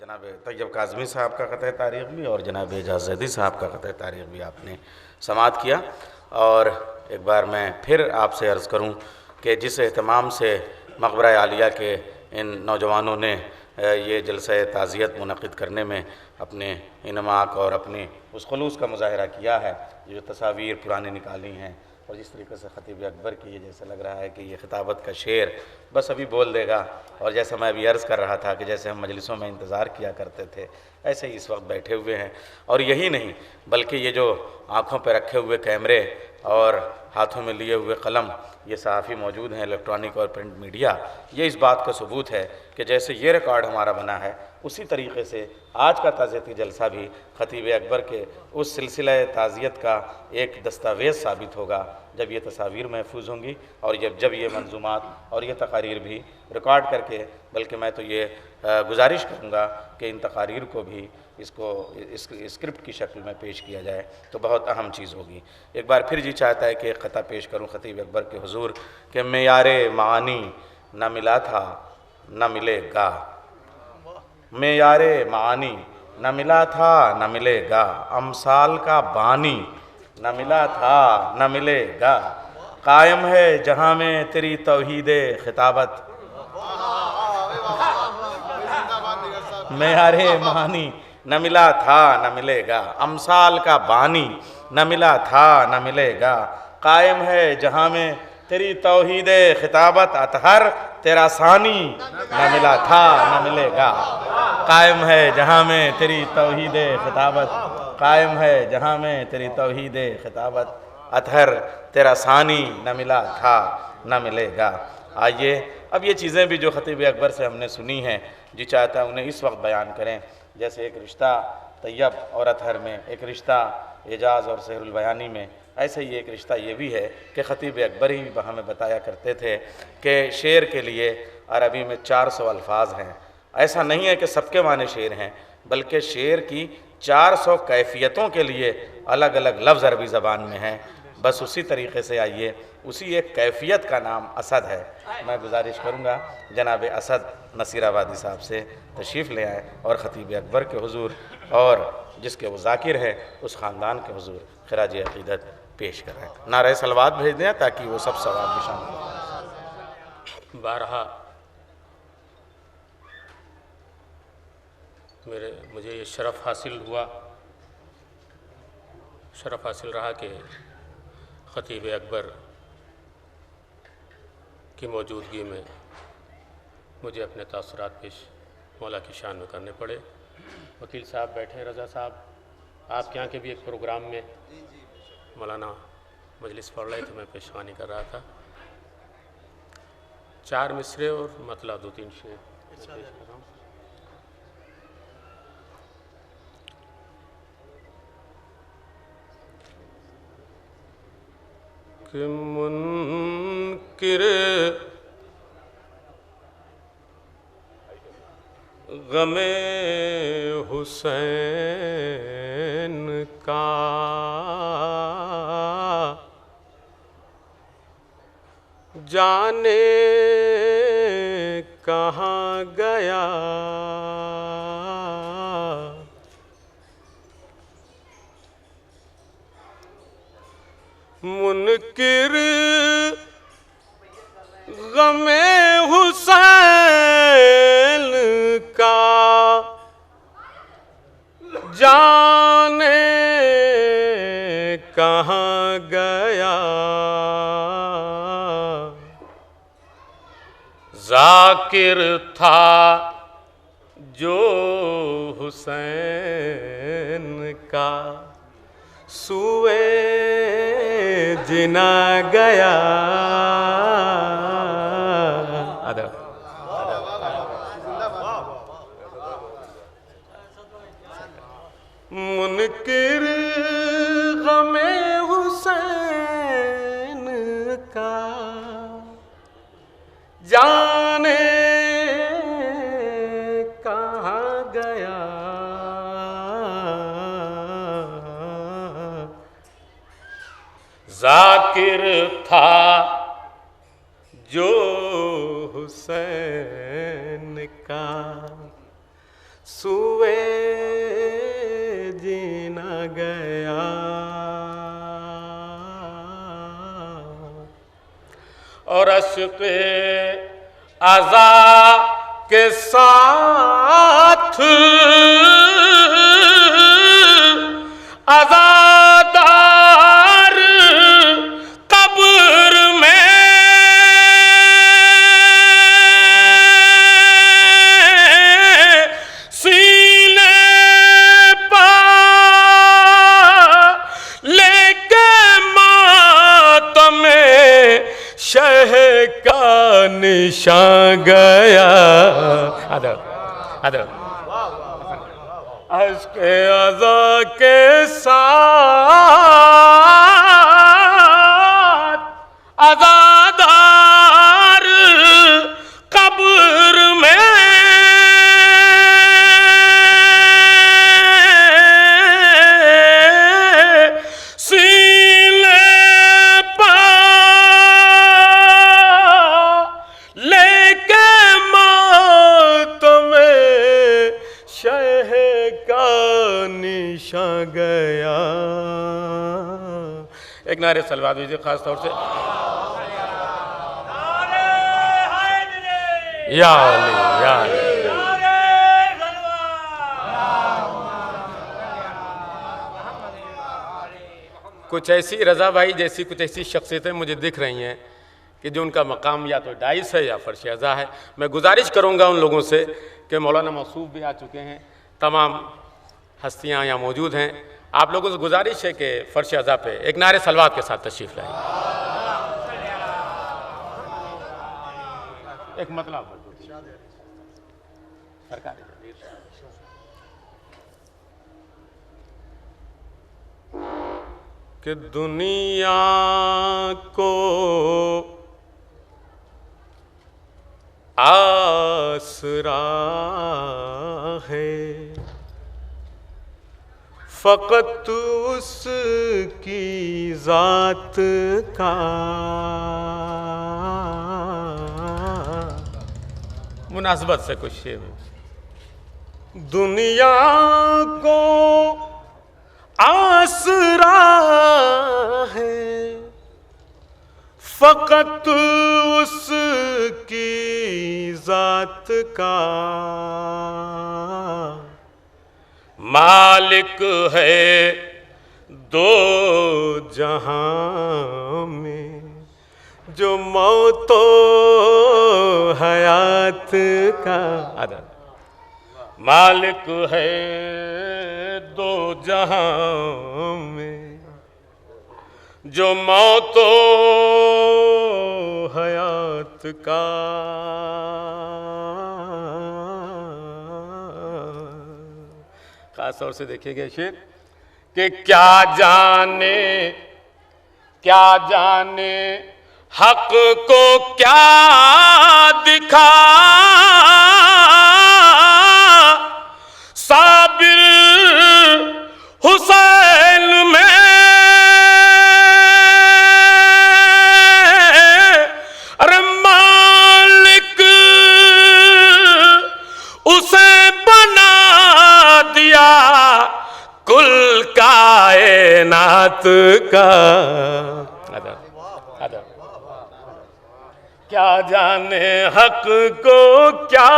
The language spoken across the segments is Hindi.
जनाब तैयब काज़मी साहब का क़त्ल तारीख़ भी और जनाब एजाज़ ज़ैदी साहब का क़त्ल तारीख़ भी आपने समाअत किया। और एक बार मैं फिर आपसे अर्ज़ करूं कि जिस एहतमाम से मक़बरा आलिया के इन नौजवानों ने ये जलसा ताज़ियत मुनक़्क़िद करने में अपने इन्माक और अपने उस ख़ुलूस का मुज़ाहिरा किया है, जो तस्वीर पुरानी निकाली हैं और जिस तरीके से ख़तीब अकबर की ये जैसे लग रहा है कि ये खिताबत का शेर बस अभी बोल देगा, और जैसा मैं अभी अर्ज़ कर रहा था कि जैसे हम मजलिसों में इंतज़ार किया करते थे ऐसे ही इस वक्त बैठे हुए हैं। और यही नहीं बल्कि ये जो आँखों पर रखे हुए कैमरे और हाथों में लिए हुए कलम, ये सहाफ़ी मौजूद हैं, इलेक्ट्रॉनिक और प्रिंट मीडिया, ये इस बात का सबूत है कि जैसे ये रिकॉर्ड हमारा बना है उसी तरीके से आज का ताज़ियती जलसा भी ख़तीब अकबर के उस सिलसिला ताज़ियत का एक दस्तावेज़ साबित होगा जब ये तस्वीर महफूज होंगी और जब ये मंजूमात और ये तकारीर भी रिकॉर्ड करके, बल्कि मैं तो ये गुजारिश करूँगा कि इन तकारीर को भी इसको स्क्रिप्ट की शक्ल में पेश किया जाए तो बहुत अहम चीज़ होगी। एक बार फिर जी चाहता है कि एक ख़ता पेश करूँ ख़तीब अकबर के हुज़ूर कि मेयारे मानी न मिला था न मिलेगा, मेयारे मानी न मिला था न मिलेगा, अमसाल का बानी न मिला था न मिलेगा, कायम है जहाँ में तेरी तौहीदे खिताबत, मेयारे मानी न मिला था न मिलेगा, अमसाल का बानी न मिला था न मिलेगा, कायम है जहाँ में तेरी तौहीदे खिताबत, अतहर तेरा सानी न मिला था न मिलेगा, कायम है जहाँ में तेरी तौहीदे खिताबत, कायम है जहाँ में तेरी तौहीदे खिताबत, अतहर तेरा सानी न मिला था न मिलेगा। आइए अब ये चीज़ें भी जो ख़तीब अकबर से हमने सुनी हैं जी चाहता है उन्हें इस वक्त बयान करें। जैसे एक रिश्ता तैयब और अतहर में, एक रिश्ता एजाज़ और सहरुल बयानी में, ऐसे ही एक रिश्ता ये भी है कि ख़तीब अकबर ही हमें बताया करते थे कि शेर के लिए अरबी में 400 अल्फाज हैं। ऐसा नहीं है कि सबके माने शेर हैं, बल्कि शेर की 400 कैफियतों के लिए अलग अलग लफ्ज़ अरबी ज़बान में हैं। बस उसी तरीके से आइए, उसी एक कैफियत का नाम असद है। मैं गुजारिश करूँगा जनाब असद नसीराबादी साहब से तशरीफ़ ले आएँ और ख़तीब अकबर के हुज़ूर और जिसके वो ज़ाकिर हैं उस ख़ानदान के हुज़ूर खिराज अक़ीदत पेश कराएँ। नारे सलवात भेज दें ताकि वो सब सवाब भी शामिल हो। बारहा मुझे ये शरफ़ हासिल रहा कि ख़तीब अकबर की मौजूदगी में मुझे अपने तासुरात पेश मौला की शान में करने पड़े। वकील साहब बैठे हैं, रज़ा साहब आपके यहाँ के भी एक प्रोग्राम में मौलाना मजलिस पढ़ रहे थे, मैं पेशवानी कर रहा था। 4 मिसरे और मतलब 2-3 शेर पेश कर रहा हूँ। कि मुनकिर गमे हुसैन का जाने कहाँ गया, मुनकिर गमे हुसैन का जाने कहाँ गया, ज़ाकिर था जो हुसैन का सुए जिना गया। मुनकिर गमे हुसैन का जाने कहाँ गया, ज़ाकिर था जो हुसैन का सुए जीना गया, और अश्क़े अज़ा के साथ अज़ादार कब्र में सीने पा लेके मातम शह का निशान गया। अदब अश्क़े अज़ा के साथ अज़ादार कब्र में सीने पा लेके मातम शह का निशान गया। एक नारे सलवात दीजिए खास तौर से। या अली, या अली। कुछ ऐसी रज़ा भाई जैसी कुछ ऐसी शख्सियतें मुझे दिख रही हैं कि जो उनका मकाम या तो डाइस है या फर्श अज़ा है। मैं गुजारिश करूंगा उन लोगों से कि मौलाना मौसूफ भी आ चुके हैं, तमाम हस्तियां यहाँ मौजूद हैं, आप लोगों से गुजारिश है कि फर्श अज़ा पे एक नारे सलवात के साथ तशरीफ़ लाएं। एक मतलब सरकार कि दुनिया को आसरा है फ़क़त उसकी ज़ात का, मुनासबत से कुछ शेर। दुनिया को आसरा है फ़क़त उसकी ज़ात का, मालिक है दो जहां में जो मौतो हयात का। मालिक है दो जहां में जो मौतो हयात का। खास तौर से देखिएगा शेर कि क्या जाने हक को क्या दिखा साबिर हुसैन में, अरे मालिक उसे बना दिया कुल कायनात का। क्या जाने हक को क्या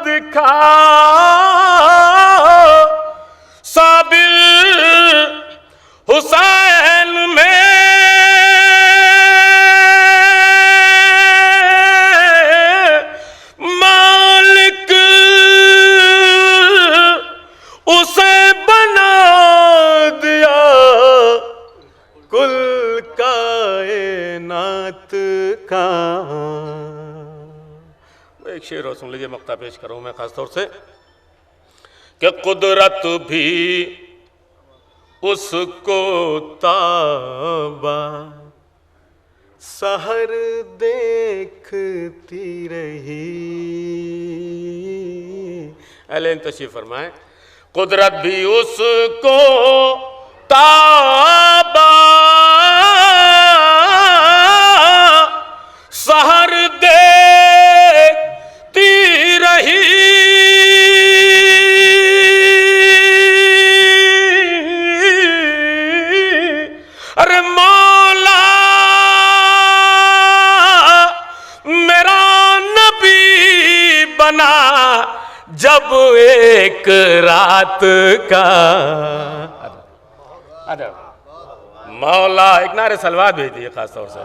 दिखा साबिर हुसैन में, मालिक उसे बना दिया कुल कायनात का। एक शेर और सुन लीजिए, मक्ता पेश करूं मैं खास तौर से कि कुदरत भी उसको ताबा सहर देखती रही। अलेन तशरीफ फरमाए। कुदरत भी उसको ताबा सहर देखती रही, जब एक रात का मौला, एक नारे सलवात भेज दिए खास तौर से।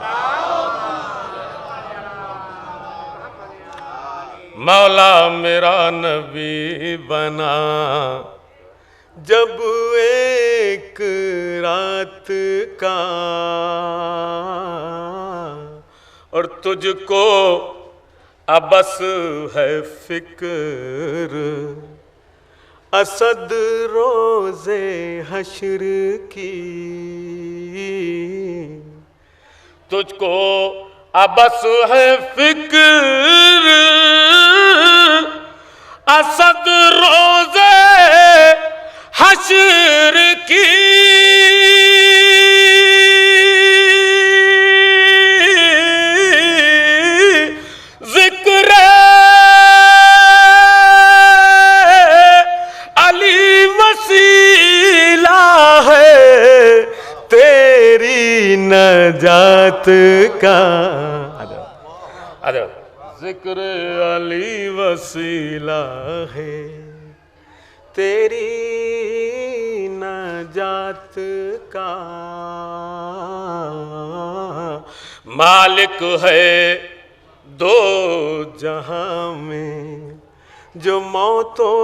मौला मेरा नबी बना जब एक रात का, और तुझको अबस है फिक्र असद रोज़े हश्र की। तुझको अबस है फिक्र असद रोज़े हश्र की। जिक्र अली वसीला है तेरी नजात का। जिक्र अली वसीला है तेरी नजात का। मालिक है दो जहां में जो मौतों